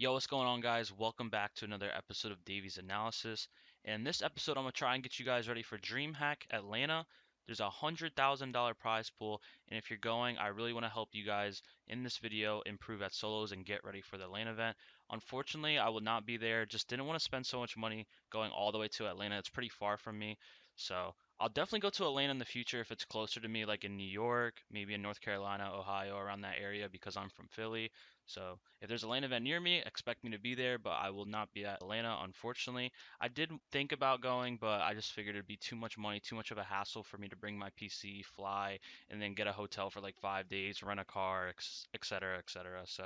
Yo, what's going on, guys? Welcome back to another episode of Davey's Analysis. In this episode, I'm gonna try and get you guys ready for DreamHack Atlanta. There's a $100,000 prize pool, and if you're going, I really want to help you guys in this video improve at solos and get ready for the Atlanta event. Unfortunately, I will not be there. Just didn't want to spend so much money going all the way to Atlanta. It's pretty far from me, so I'll definitely go to Atlanta in the future if it's closer to me, like in New York, maybe in North Carolina, Ohio, around that area because I'm from Philly. So if there's a lane event near me, expect me to be there, but I will not be at Atlanta, unfortunately. I did think about going, but I just figured it'd be too much money, too much of a hassle for me to bring my PC, fly, and then get a hotel for like 5 days, rent a car, etc., etc. So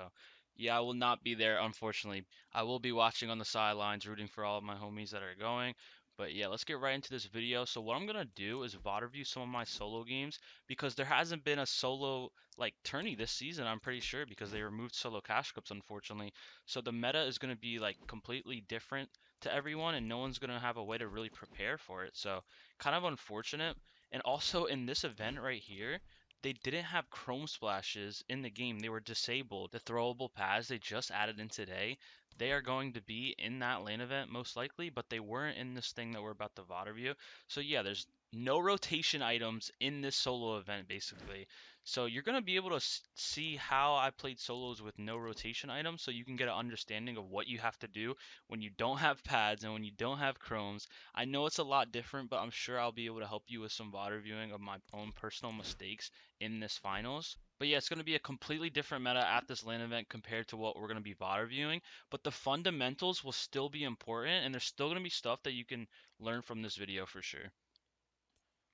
yeah, I will not be there, unfortunately. I will be watching on the sidelines, rooting for all of my homies that are going. But yeah, let's get right into this video. So what I'm gonna do is VOD review some of my solo games because there hasn't been a solo like tourney this season, I'm pretty sure, because they removed solo cash cups, unfortunately. So the meta is going to be like completely different to everyone, and no one's going to have a way to really prepare for it. So kind of unfortunate. And also in this event right here, they didn't have chrome splashes in the game. They were disabled. The throwable pads they just added in today, they are going to be in that lane event most likely, but they weren't in this thing that we're about to VOD review. So yeah, there's no rotation items in this solo event basically. So you're going to be able to see how I played solos with no rotation items so you can get an understanding of what you have to do when you don't have pads and when you don't have chromes. I know it's a lot different, but I'm sure I'll be able to help you with some VOD reviewing of my own personal mistakes in this finals. But yeah, it's going to be a completely different meta at this LAN event compared to what we're going to be VOD reviewing. But the fundamentals will still be important, and there's still going to be stuff that you can learn from this video for sure.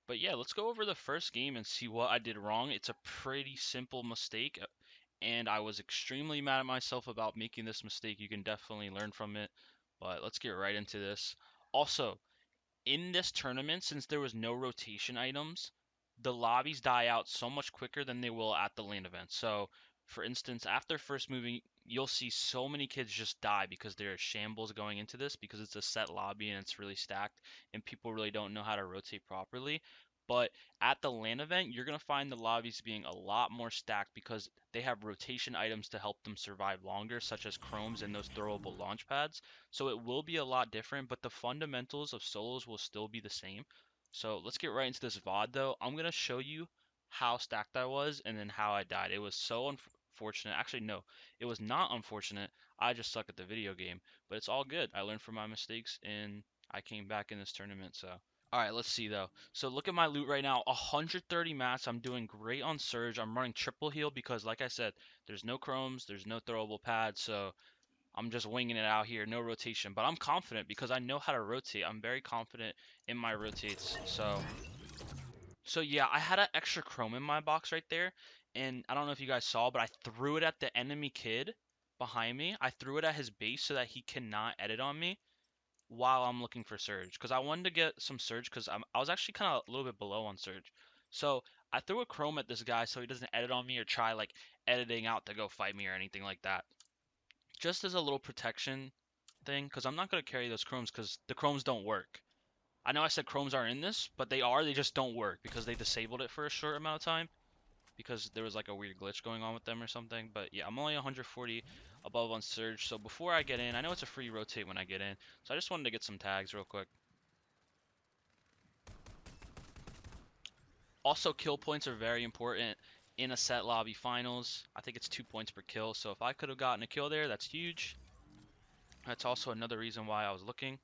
But yeah, let's go over the first game and see what I did wrong. It's a pretty simple mistake, and I was extremely mad at myself about making this mistake. You can definitely learn from it, but let's get right into this. Also, in this tournament, since there was no rotation items, the lobbies die out so much quicker than they will at the lane event. So, for instance, after first moving, you'll see so many kids just die because there are shambles going into this because it's a set lobby and it's really stacked and people really don't know how to rotate properly. But at the LAN event, you're going to find the lobbies being a lot more stacked because they have rotation items to help them survive longer, such as chromes and those throwable launch pads. So it will be a lot different, but the fundamentals of solos will still be the same. So let's get right into this VOD though. I'm going to show you how stacked I was and then how I died. It was so unfortunate. Actually, no, it was not unfortunate. I just suck at the video game, but it's all good. I learned from my mistakes and I came back in this tournament, so. Alright, let's see though. So look at my loot right now. 130 mats. I'm doing great on Surge. I'm running triple heal because, like I said, there's no chromes, there's no throwable pads, so I'm just winging it out here, no rotation. But I'm confident because I know how to rotate. I'm very confident in my rotates. So yeah, I had an extra chrome in my box right there, and I don't know if you guys saw, but I threw it at the enemy kid behind me. I threw it at his base so that he cannot edit on me while I'm looking for Surge because I wanted to get some Surge because I was actually kind of a little bit below on Surge. So I threw a chrome at this guy so he doesn't edit on me or try like editing out to go fight me or anything like that. Just as a little protection thing because I'm not going to carry those chromes because the chromes don't work. I know I said chromes are in this, but they just don't work because they disabled it for a short amount of time because there was like a weird glitch going on with them or something. But yeah, I'm only 140 above on Surge. So before I get in, I know it's a free rotate when I get in. So I just wanted to get some tags real quick. Also, kill points are very important in a set lobby finals. I think it's 2 points per kill. So if I could have gotten a kill there, that's huge. That's also another reason why I was looking.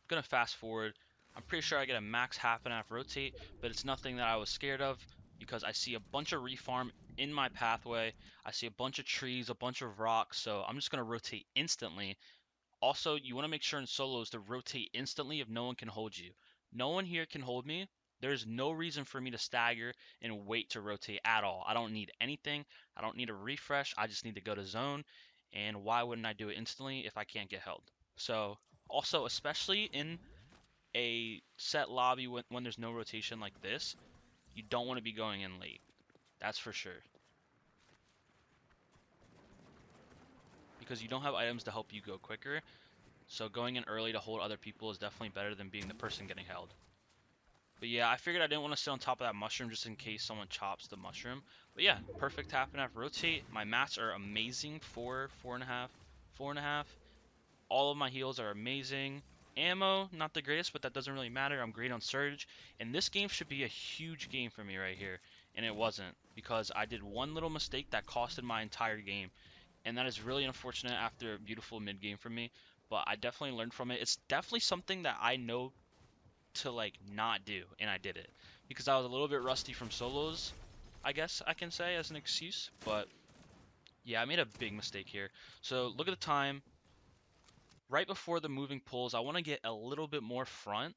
Gonna fast forward. I'm pretty sure I get a max half and half rotate, but it's nothing that I was scared of because I see a bunch of refarm in my pathway. I see a bunch of trees, a bunch of rocks, so I'm just gonna rotate instantly. Also, you want to make sure in solos to rotate instantly if no one can hold you. No one here can hold me. There's no reason for me to stagger and wait to rotate at all. I don't need anything. I don't need a refresh. I just need to go to zone. And why wouldn't I do it instantly if I can't get held? So also, especially in a set lobby when there's no rotation like this, you don't want to be going in late. That's for sure. Because you don't have items to help you go quicker. So going in early to hold other people is definitely better than being the person getting held. But yeah, I figured I didn't want to sit on top of that mushroom just in case someone chops the mushroom. But yeah, perfect half and half rotate. My mats are amazing. 4.5, 4.5. All of my heals are amazing. Ammo, not the greatest, but that doesn't really matter. I'm great on Surge. And this game should be a huge game for me right here. And it wasn't, because I did one little mistake that costed my entire game. And that is really unfortunate after a beautiful mid game for me. But I definitely learned from it. It's definitely something that I know to like not do, and I did it. Because I was a little bit rusty from solos, I guess I can say as an excuse. But yeah, I made a big mistake here. So look at the time. Right before the moving pulls, I want to get a little bit more front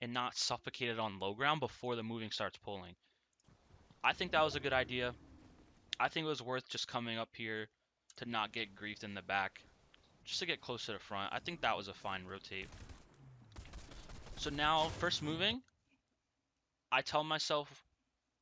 and not suffocated on low ground before the moving starts pulling. I think that was a good idea. I think it was worth just coming up here to not get griefed in the back, just to get close to the front. I think that was a fine rotate. So now, first moving, I tell myself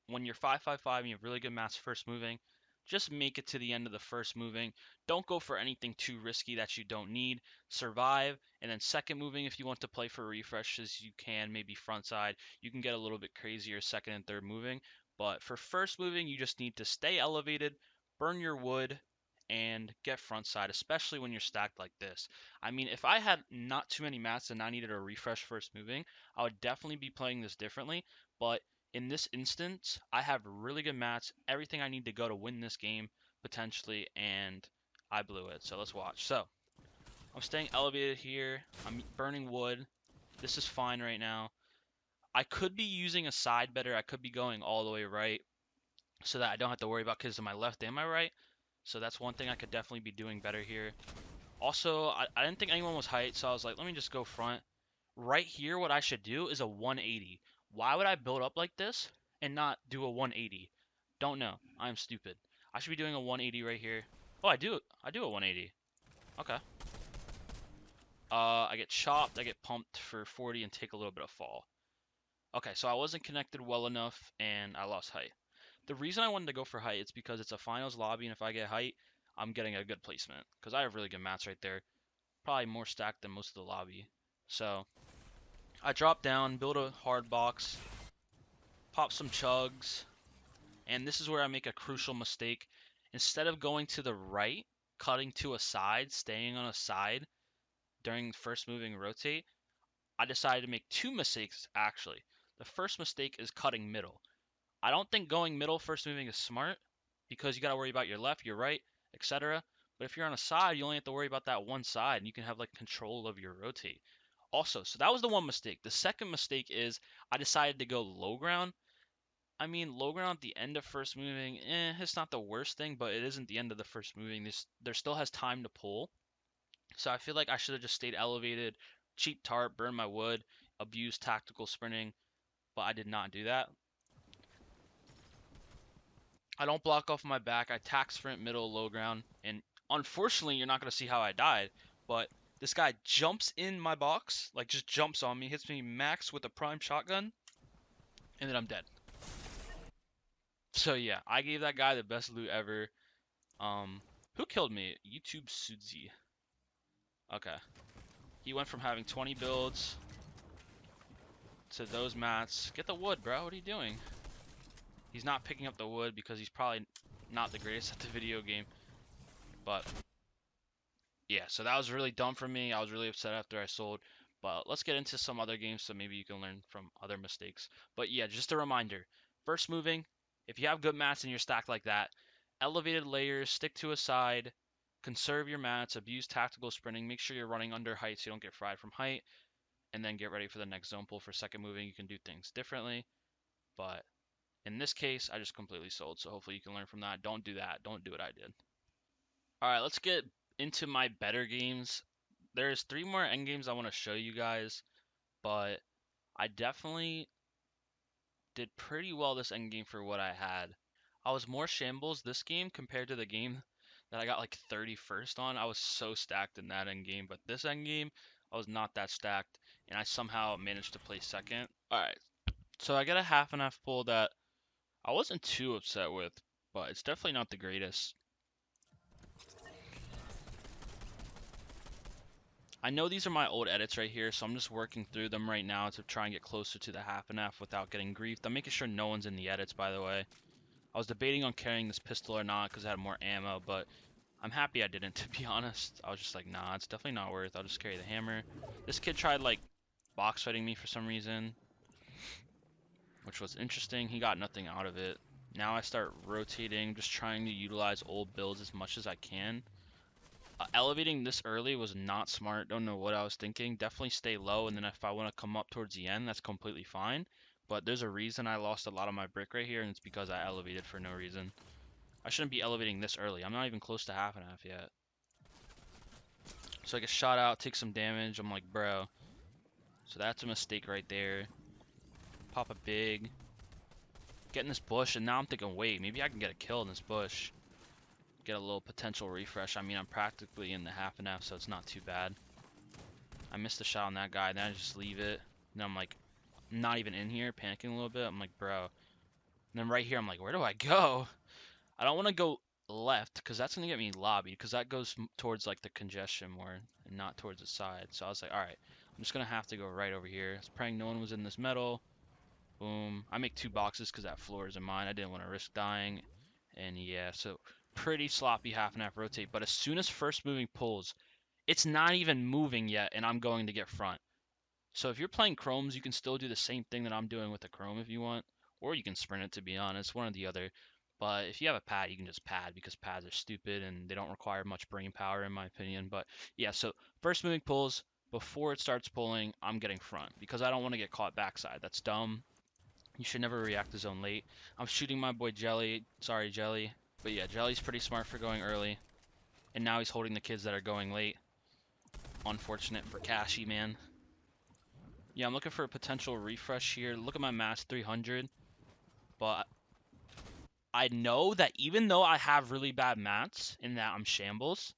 when you're 5-5-5 and you have really good mats first moving, just make it to the end of the first moving. Don't go for anything too risky that you don't need. Survive, and then second moving, if you want to play for refreshes, you can, maybe front side. You can get a little bit crazier second and third moving. But for first moving, you just need to stay elevated, burn your wood, and get front side, especially when you're stacked like this. I mean, if I had not too many mats and I needed a refresh first moving, I would definitely be playing this differently. But in this instance, I have really good mats, everything I need to go to win this game, potentially, and I blew it. So let's watch. So, I'm staying elevated here. I'm burning wood. This is fine right now. I could be using a side better. I could be going all the way right so that I don't have to worry about kills to my left and my right. So that's one thing I could definitely be doing better here. Also, I didn't think anyone was height, so I was like, let me just go front. Right here, what I should do is a 180. Why would I build up like this and not do a 180? Don't know. I'm stupid. I should be doing a 180 right here. Oh, I do. I do a 180. Okay. I get chopped. I get pumped for 40 and take a little bit of fall. Okay, so I wasn't connected well enough and I lost height. The reason I wanted to go for height is because it's a finals lobby, and if I get height, I'm getting a good placement because I have really good mats right there. Probably more stacked than most of the lobby. So I drop down, build a hard box, pop some chugs, and this is where I make a crucial mistake. Instead of going to the right, cutting to a side, staying on a side during first moving rotate, I decided to make two mistakes actually. The first mistake is cutting middle. I don't think going middle first moving is smart because you got to worry about your left, your right, etc. But if you're on a side, you only have to worry about that one side and you can have like control of your rotate. Also, so that was the one mistake. The second mistake is I decided to go low ground. I mean, low ground at the end of first moving, it's not the worst thing, but it isn't the end of the first moving. There still has time to pull. So I feel like I should have just stayed elevated, cheap tarp, burn my wood, abuse tactical sprinting, but I did not do that. I don't block off my back. I tack sprint middle, low ground, and unfortunately, you're not going to see how I died, but this guy jumps in my box, like just jumps on me, hits me max with a prime shotgun, and then I'm dead. So yeah, I gave that guy the best loot ever. Who killed me? YouTube Suzy. Okay. He went from having 20 builds to those mats. Get the wood, bro. What are you doing? He's not picking up the wood because he's probably not the greatest at the video game. But yeah, so that was really dumb for me. I was really upset after I sold. But let's get into some other games so maybe you can learn from other mistakes. But yeah, just a reminder. First moving, if you have good mats and you're stacked like that, elevated layers, stick to a side, conserve your mats, abuse tactical sprinting, make sure you're running under height so you don't get fried from height, and then get ready for the next zone pull for second moving. You can do things differently. But in this case, I just completely sold. So hopefully you can learn from that. Don't do that. Don't do what I did. Alright, let's get into my better games. There's three more end games I want to show you guys, but I definitely did pretty well this end game for what I had. I was more shambles this game compared to the game that I got like 31st on. I was so stacked in that end game, but this end game, I was not that stacked, and I somehow managed to place second. Alright, so I get a half and half pull that I wasn't too upset with, but it's definitely not the greatest. I know these are my old edits right here, so I'm just working through them right now to try and get closer to the half and half without getting griefed. I'm making sure no one's in the edits, by the way. I was debating on carrying this pistol or not because I had more ammo, but I'm happy I didn't, to be honest. I was just like, nah, it's definitely not worth. I'll just carry the hammer. This kid tried, like, box fighting me for some reason, which was interesting. He got nothing out of it. Now I start rotating, just trying to utilize old builds as much as I can. Elevating this early was not smart. Don't know what I was thinking. Definitely stay low, and then if I want to come up towards the end, that's completely fine. But there's a reason I lost a lot of my brick right here, and it's because I elevated for no reason. I shouldn't be elevating this early. I'm not even close to half and half yet. So I get shot out, take some damage. I'm like, bro. So that's a mistake right there. Pop a big. Get in this bush, and now I'm thinking, wait, maybe I can get a kill in this bush. Get a little potential refresh. I mean, I'm practically in the half and half, so it's not too bad. I missed a shot on that guy, then I just leave it. And I'm like, not even in here, panicking a little bit. I'm like, bro. And then right here, I'm like, where do I go? I don't want to go left, because that's going to get me lobbied, because that goes towards, like, the congestion more, and not towards the side. So I was like, alright, I'm just going to have to go right over here. I was praying no one was in this metal. Boom. I make 2 boxes, because that floor is in mine. I didn't want to risk dying. And yeah, so pretty sloppy half and half rotate. But as soon as first moving pulls, it's not even moving yet, and I'm going to get front. So if you're playing chromes, you can still do the same thing that I'm doing with the chrome if you want, or you can sprint it, to be honest, one or the other. But if you have a pad, you can just pad, because pads are stupid and they don't require much brain power in my opinion. But yeah, so first moving pulls, before it starts pulling, I'm getting front, because I don't want to get caught backside. That's dumb. You should never react to zone late. I'm shooting my boy Jelly. Sorry, Jelly. But yeah, Jelly's pretty smart for going early. And now he's holding the kids that are going late. Unfortunate for Cashy, man. Yeah, I'm looking for a potential refresh here. Look at my mass, 300. But I know that even though I have really bad mats in that I'm shambles,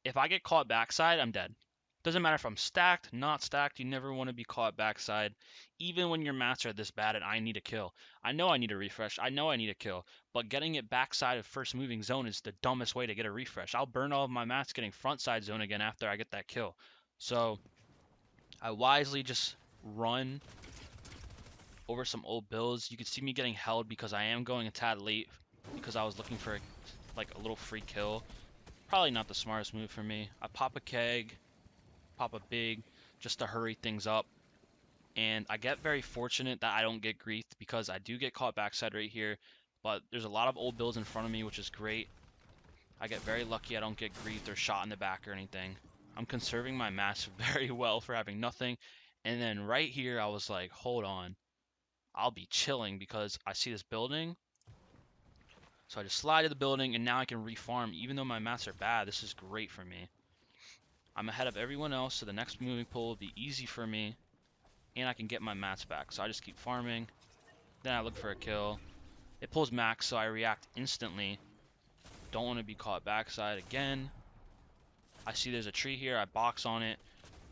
if I get caught backside, I'm dead. Doesn't matter if I'm stacked, not stacked, you never want to be caught backside, even when your mats are this bad and I need a kill. I know I need a refresh, I know I need a kill, but getting it backside of first moving zone is the dumbest way to get a refresh. I'll burn all of my mats getting front side zone again after I get that kill. So I wisely just run over some old builds. You can see me getting held because I am going a tad late because I was looking for like a little free kill. Probably not the smartest move for me. I pop a keg, pop a big, just to hurry things up. And I get very fortunate that I don't get griefed, because I do get caught backside right here. But there's a lot of old builds in front of me, which is great. I get very lucky I don't get griefed or shot in the back or anything. I'm conserving my mass very well for having nothing. And then right here, I was like, hold on. I'll be chilling because I see this building. So I just slide to the building, and now I can refarm. Even though my mats are bad, this is great for me. I'm ahead of everyone else, so the next moving pull will be easy for me, and I can get my mats back. So I just keep farming. Then I look for a kill. It pulls max, so I react instantly. Don't want to be caught backside again. I see there's a tree here. I box on it,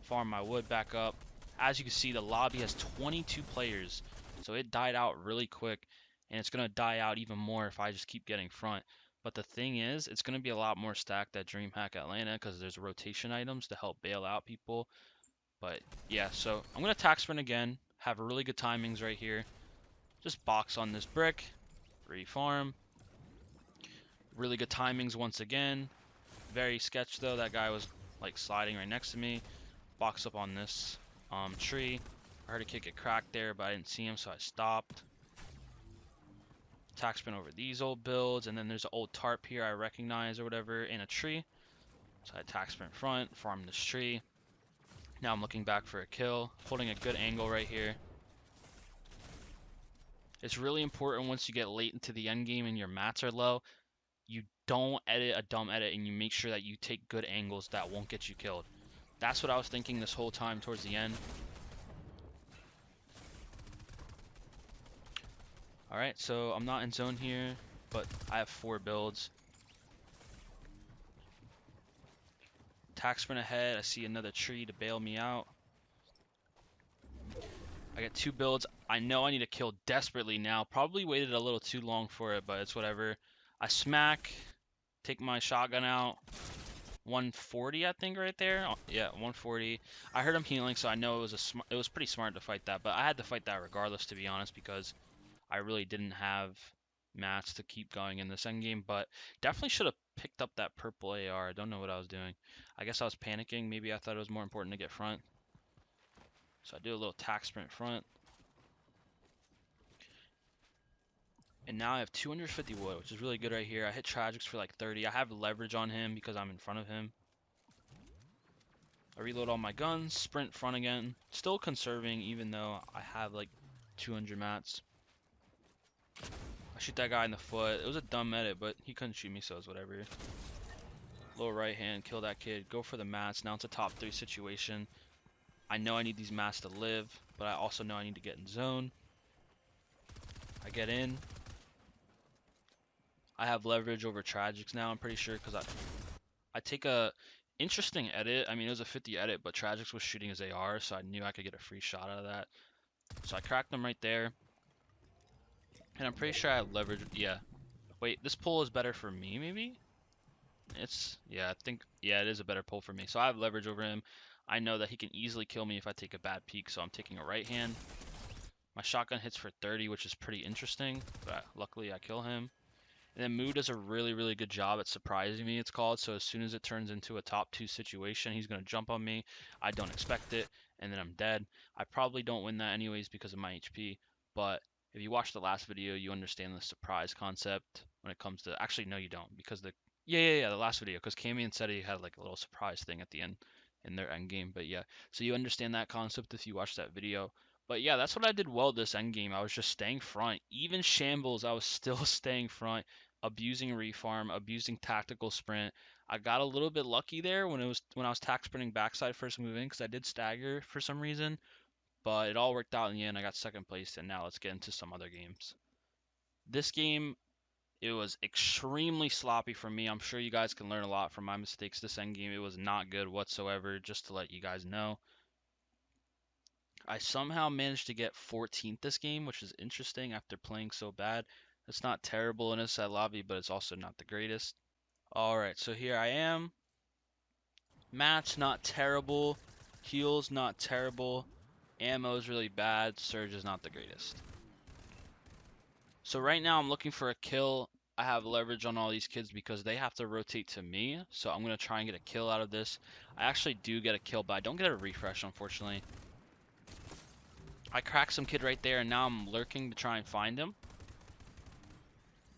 farm my wood back up. As you can see, the lobby has 22 players, so it died out really quick, and it's going to die out even more if I just keep getting front. But the thing is, it's going to be a lot more stacked at DreamHack Atlanta because there's rotation items to help bail out people. But yeah, so I'm going to attack sprint again, have really good timings right here. Just box on this brick, refarm. Really good timings once again. Very sketch though, that guy was like sliding right next to me. Box up on this tree. I heard a kid get cracked there, but I didn't see him, so I stopped. Attack sprint over these old builds, and then there's an old tarp here I recognize or whatever in a tree. So I attack sprint front, farm this tree. Now I'm looking back for a kill, holding a good angle right here. It's really important once you get late into the end game and your mats are low, you don't edit a dumb edit and you make sure that you take good angles that won't get you killed. That's what I was thinking this whole time towards the end. Alright, so I'm not in zone here, but I have 4 builds. Attack sprint ahead, I see another tree to bail me out. I get 2 builds. I know I need to kill desperately now. Probably waited a little too long for it, but it's whatever. I smack, take my shotgun out, 140, I think, right there. Yeah, 140. I heard him healing, so I know it was pretty smart to fight that. But I had to fight that regardless, to be honest, because I really didn't have mats to keep going in this end game. But definitely should have picked up that purple AR. I don't know what I was doing. I guess I was panicking. Maybe I thought it was more important to get front. So I do a little tack sprint front. And now I have 250 wood, which is really good right here. I hit Tragics for like 30. I have leverage on him because I'm in front of him. I reload all my guns, sprint front again. Still conserving even though I have like 200 mats. I shoot that guy in the foot. It was a dumb edit, but he couldn't shoot me, so it's whatever. Low right hand, kill that kid. Go for the mats. Now it's a top 3 situation. I know I need these mats to live, but I also know I need to get in zone. I get in. I have leverage over Tragics now, I'm pretty sure, because I take a interesting edit. I mean, it was a 50 edit, but Tragics was shooting his AR, so I knew I could get a free shot out of that. So I cracked him right there. And I'm pretty sure I have leverage. Yeah. Wait, this pull is better for me, maybe? Yeah, I think, yeah, it is a better pull for me. So I have leverage over him. I know that he can easily kill me if I take a bad peek, so I'm taking a right hand. My shotgun hits for 30, which is pretty interesting, but luckily I kill him. And then Moo does a really, really good job at surprising me, it's called. So as soon as it turns into a top 2 situation, he's going to jump on me. I don't expect it, and then I'm dead. I probably don't win that anyways because of my HP, but if you watch the last video, you understand the surprise concept when it comes to... Actually, no, you don't, because the last video, because Camion said he had like a little surprise thing at the end in their end game. But yeah, so you understand that concept if you watch that video. But yeah, that's what I did well this end game. I was just staying front. Even shambles, I was still staying front, abusing refarm, abusing tactical sprint. I got a little bit lucky there when I was tack sprinting backside first move in because I did stagger for some reason, but it all worked out in the end. I got second place, and now let's get into some other games. This game, it was extremely sloppy for me. I'm sure you guys can learn a lot from my mistakes this end game. It was not good whatsoever, just to let you guys know. I somehow managed to get 14th this game, which is interesting after playing so bad. It's not terrible in a set lobby, but it's also not the greatest. Alright, so here I am. Match, not terrible. Heals, not terrible. Ammo is really bad. Surge is not the greatest. So right now I'm looking for a kill. I have leverage on all these kids because they have to rotate to me. So I'm going to try and get a kill out of this. I actually do get a kill, but I don't get a refresh, unfortunately. I cracked some kid right there, and now I'm lurking to try and find him.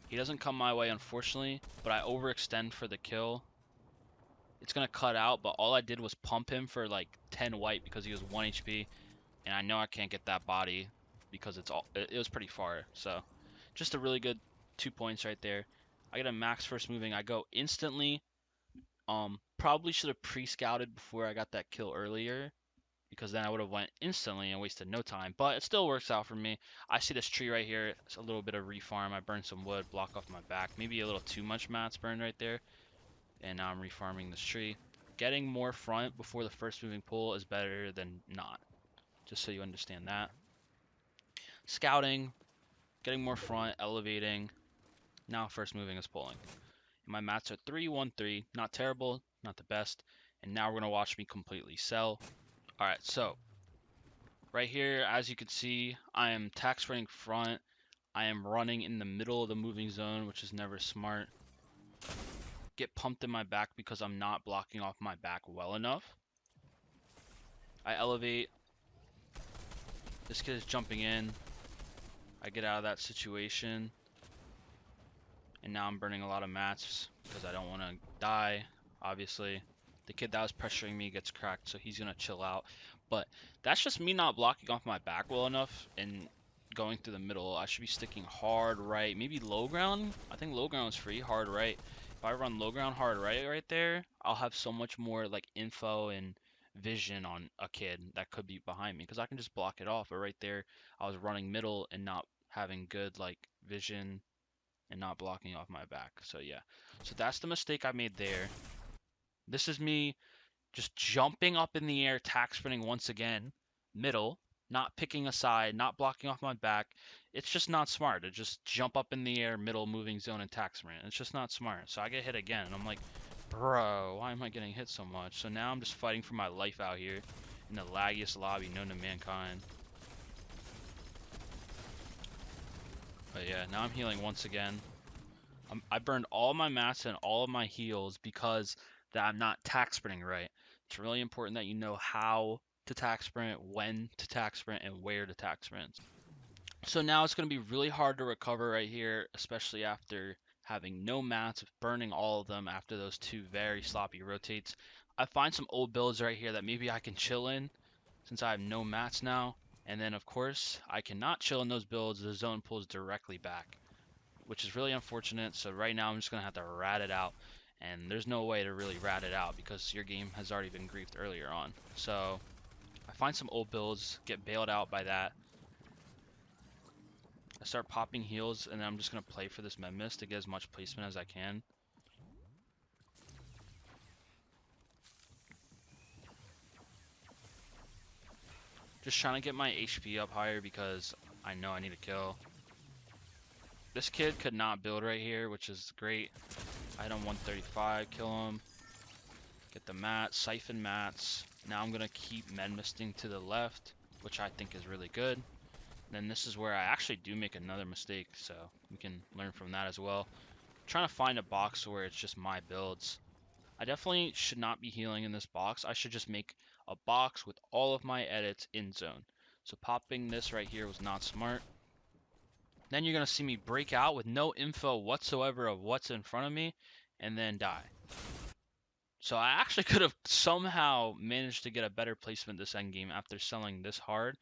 He doesn't come my way, unfortunately, but I overextend for the kill. It's going to cut out, but all I did was pump him for like 10 white because he was 1 HP. And I know I can't get that body because it was pretty far. So just a really good 2 points right there. I get a max first moving. I go instantly. Probably should have pre-scouted before I got that kill earlier, because then I would have went instantly and wasted no time. But it still works out for me. I see this tree right here. It's a little bit of refarm. I burned some wood, block off my back. Maybe a little too much mats burned right there. And now I'm refarming this tree. Getting more front before the first moving pull is better than not. Just so you understand that. Scouting, getting more front, elevating. Now first moving is pulling. And my mats are 3-1-3. Not terrible, not the best. And now we're going to watch me completely sell. Alright, so right here, as you can see, I am tack sprinting front. I am running in the middle of the moving zone, which is never smart. Get pumped in my back because I'm not blocking off my back well enough. I elevate. This kid is jumping in. I get out of that situation. And now I'm burning a lot of mats because I don't want to die, obviously. The kid that was pressuring me gets cracked, so he's going to chill out. But that's just me not blocking off my back well enough and going through the middle. I should be sticking hard right. Maybe low ground? I think low ground is free. Hard right. If I run low ground hard right there, I'll have so much more like info and vision on a kid that could be behind me because I can just block it off. But right there, I was running middle and not having good like vision and not blocking off my back. So yeah, so that's the mistake I made there. This is me just jumping up in the air, tack sprinting once again, middle, not picking a side, not blocking off my back. It's just not smart to just jump up in the air, middle, moving zone, and tack sprint. It's just not smart. So I get hit again, and I'm like, Bro, why am I getting hit so much? So now I'm just fighting for my life out here in the laggiest lobby known to mankind. But yeah, now I'm healing once again. I burned all my mats and all of my heals because that I'm not tack sprinting right. It's really important that you know how to tack sprint, when to tack sprint, and where to tack sprint. So now it's going to be really hard to recover right here, especially after having no mats, burning all of them after those two very sloppy rotates. I find some old builds right here that maybe I can chill in since I have no mats now. And then of course, I cannot chill in those builds. The zone pulls directly back, which is really unfortunate. So right now I'm just going to have to rat it out. And there's no way to really rat it out because your game has already been griefed earlier on. So I find some old builds, get bailed out by that. I start popping heals, and then I'm just going to play for this med mist to get as much placement as I can. Just trying to get my HP up higher because I know I need a kill. This kid could not build right here, which is great. Item 135, kill him. Get the mats, siphon mats. Now I'm going to keep med misting to the left, which I think is really good. Then this is where I actually do make another mistake, so we can learn from that as well. I'm trying to find a box where it's just my builds. I definitely should not be healing in this box. I should just make a box with all of my edits in zone. So popping this right here was not smart. Then you're going to see me break out with no info whatsoever of what's in front of me and then die. So I actually could have somehow managed to get a better placement this end game after selling this hard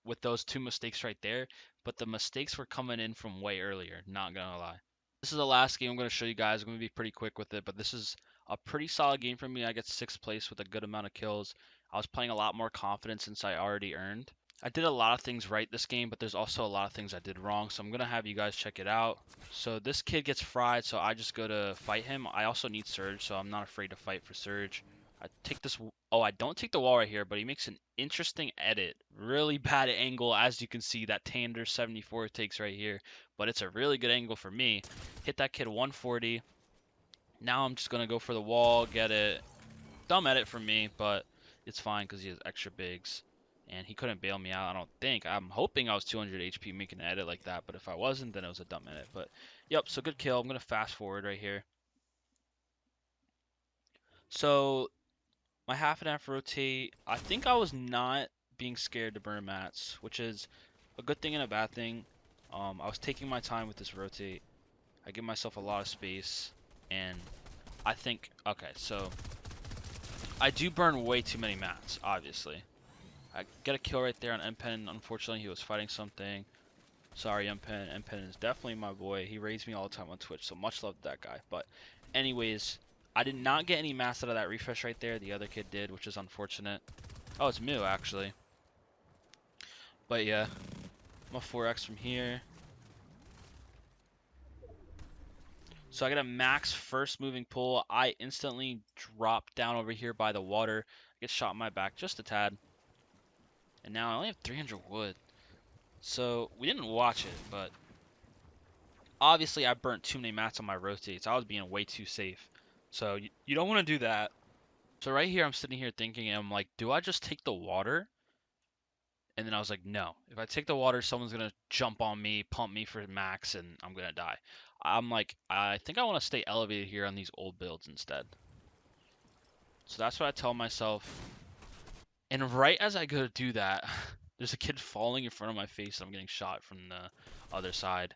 with those two mistakes right there, but the mistakes were coming in from way earlier, not gonna lie. This is the last game I'm going to show you guys. I'm going to be pretty quick with it, but this is a pretty solid game for me. I get 6th place with a good amount of kills. I was playing a lot more confident since I already earned. I did a lot of things right this game, but there's also a lot of things I did wrong, so I'm going to have you guys check it out. So this kid gets fried, so I just go to fight him. I also need Surge, so I'm not afraid to fight for Surge. I take this. Oh, I don't take the wall right here, but he makes an interesting edit. Really bad angle, as you can see, that Tander 74 takes right here, but it's a really good angle for me. Hit that kid 140. Now I'm just going to go for the wall, get it. Dumb edit for me, but it's fine because he has extra bigs. And he couldn't bail me out, I don't think. I'm hoping I was 200 HP making an edit like that, but if I wasn't, then it was a dumb edit. But, yep, so good kill. I'm going to fast forward right here. So, my half and half rotate, I think I was not being scared to burn mats, which is a good thing and a bad thing. I was taking my time with this rotate. I give myself a lot of space, and I think, okay, so I do burn way too many mats, obviously. I get a kill right there on Mpen. Unfortunately, he was fighting something. Sorry, Mpen. Mpen is definitely my boy. He raised me all the time on Twitch, so much love to that guy. But anyways, I did not get any mats out of that refresh right there. The other kid did, which is unfortunate. Oh, it's Mew, actually. But yeah, I'm a 4x from here. So I get a max first moving pull. I instantly drop down over here by the water. I get shot in my back just a tad. And now I only have 300 wood. So we didn't watch it, but obviously I burnt too many mats on my rotates. I was being way too safe. So you don't want to do that. So right here I'm sitting here thinking, and I'm like, do I just take the water? And then I was like, no. If I take the water, someone's going to jump on me, pump me for max, and I'm going to die. I'm like, I think I want to stay elevated here on these old builds instead. So that's what I tell myself. And right as I go to do that, there's a kid falling in front of my face, and I'm getting shot from the other side.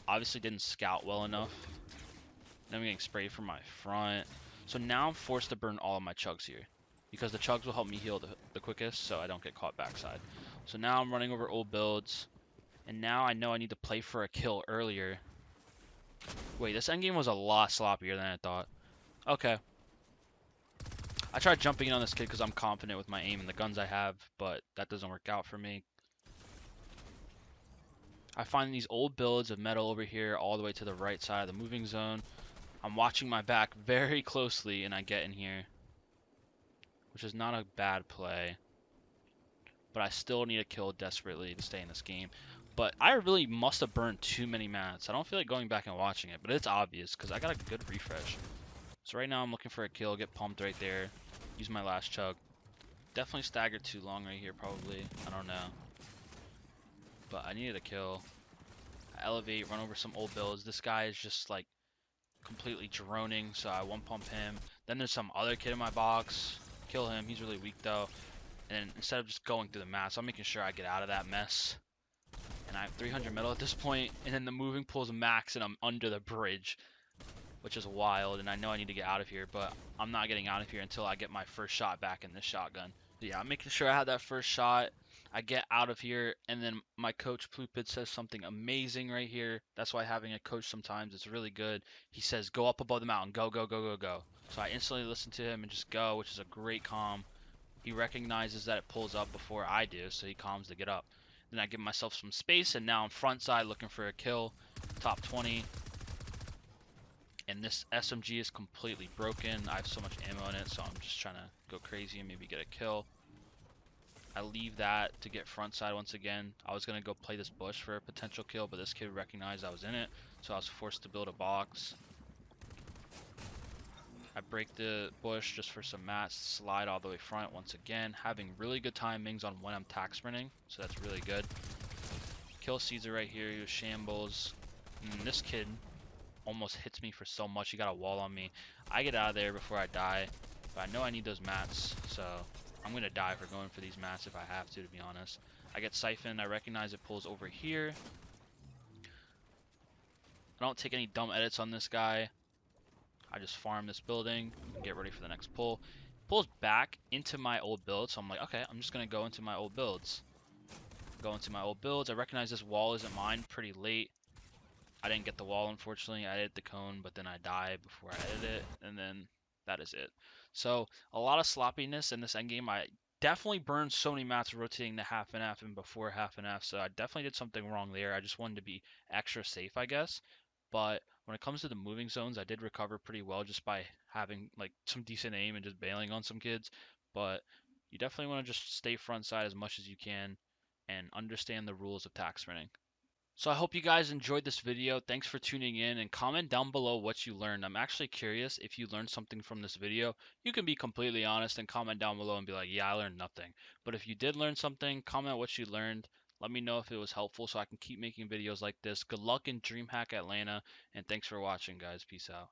Obviously didn't scout well enough. Then I'm getting sprayed from my front. So now I'm forced to burn all of my chugs here, because the chugs will help me heal the quickest, so I don't get caught backside. So now I'm running over old builds, and now I know I need to play for a kill earlier. Wait, this endgame was a lot sloppier than I thought. Okay. I tried jumping in on this kid because I'm confident with my aim and the guns I have, but that doesn't work out for me. I find these old builds of metal over here all the way to the right side of the moving zone. I'm watching my back very closely, and I get in here, which is not a bad play. But I still need a kill desperately to stay in this game. But I really must have burned too many mats. I don't feel like going back and watching it, but it's obvious because I got a good refresh. So right now I'm looking for a kill, get pumped right there, use my last chug. Definitely staggered too long right here probably, I don't know. But I needed a kill. I elevate, run over some old builds. This guy is just like completely droning, so I one pump him. Then there's some other kid in my box. Kill him, he's really weak though. And instead of just going through the mats, I'm making sure I get out of that mess. And I have 300 metal at this point, and then the moving pool's max and I'm under the bridge, which is wild, and I know I need to get out of here, but I'm not getting out of here until I get my first shot back in this shotgun. So yeah, I'm making sure I have that first shot. I get out of here, and then my coach Plupid says something amazing right here. That's why having a coach sometimes is really good. He says, go up above the mountain, go, go, go, go, go. So I instantly listen to him and just go, which is a great calm. He recognizes that it pulls up before I do, so he calms to get up. Then I give myself some space, and now I'm front side looking for a kill. Top 20. And this SMG is completely broken. I have so much ammo in it, so I'm just trying to go crazy and maybe get a kill. I leave that to get front side once again. I was going to go play this bush for a potential kill, but this kid recognized I was in it, so I was forced to build a box. I break the bush just for some mats, slide all the way front once again, having really good timings on when I'm tack sprinting, so that's really good. Kill Caesar right here, he was shambles. And this kid almost hits me for so much, he got a wall on me. I get out of there before I die, but I know I need those mats, so I'm going to die for going for these mats if I have to be honest. I get siphoned, I recognize it pulls over here. I don't take any dumb edits on this guy. I just farm this building and get ready for the next pull. Pulls back into my old build, so I'm like, okay, I'm just gonna go into my old builds. Go into my old builds. I recognize this wall isn't mine pretty late. I didn't get the wall, unfortunately. I edit the cone, but then I die before I edit it, and then that is it. So a lot of sloppiness in this endgame. I definitely burned so many mats rotating the half and half and before half and half, so I definitely did something wrong there. I just wanted to be extra safe, I guess. But when it comes to the moving zones, I did recover pretty well just by having like some decent aim and just bailing on some kids. But you definitely want to just stay front side as much as you can and understand the rules of tack sprinting. So I hope you guys enjoyed this video. Thanks for tuning in, and comment down below what you learned. I'm actually curious if you learned something from this video. You can be completely honest and comment down below and be like, yeah, I learned nothing. But if you did learn something, comment what you learned. Let me know if it was helpful so I can keep making videos like this. Good luck in DreamHack Atlanta, and thanks for watching, guys. Peace out.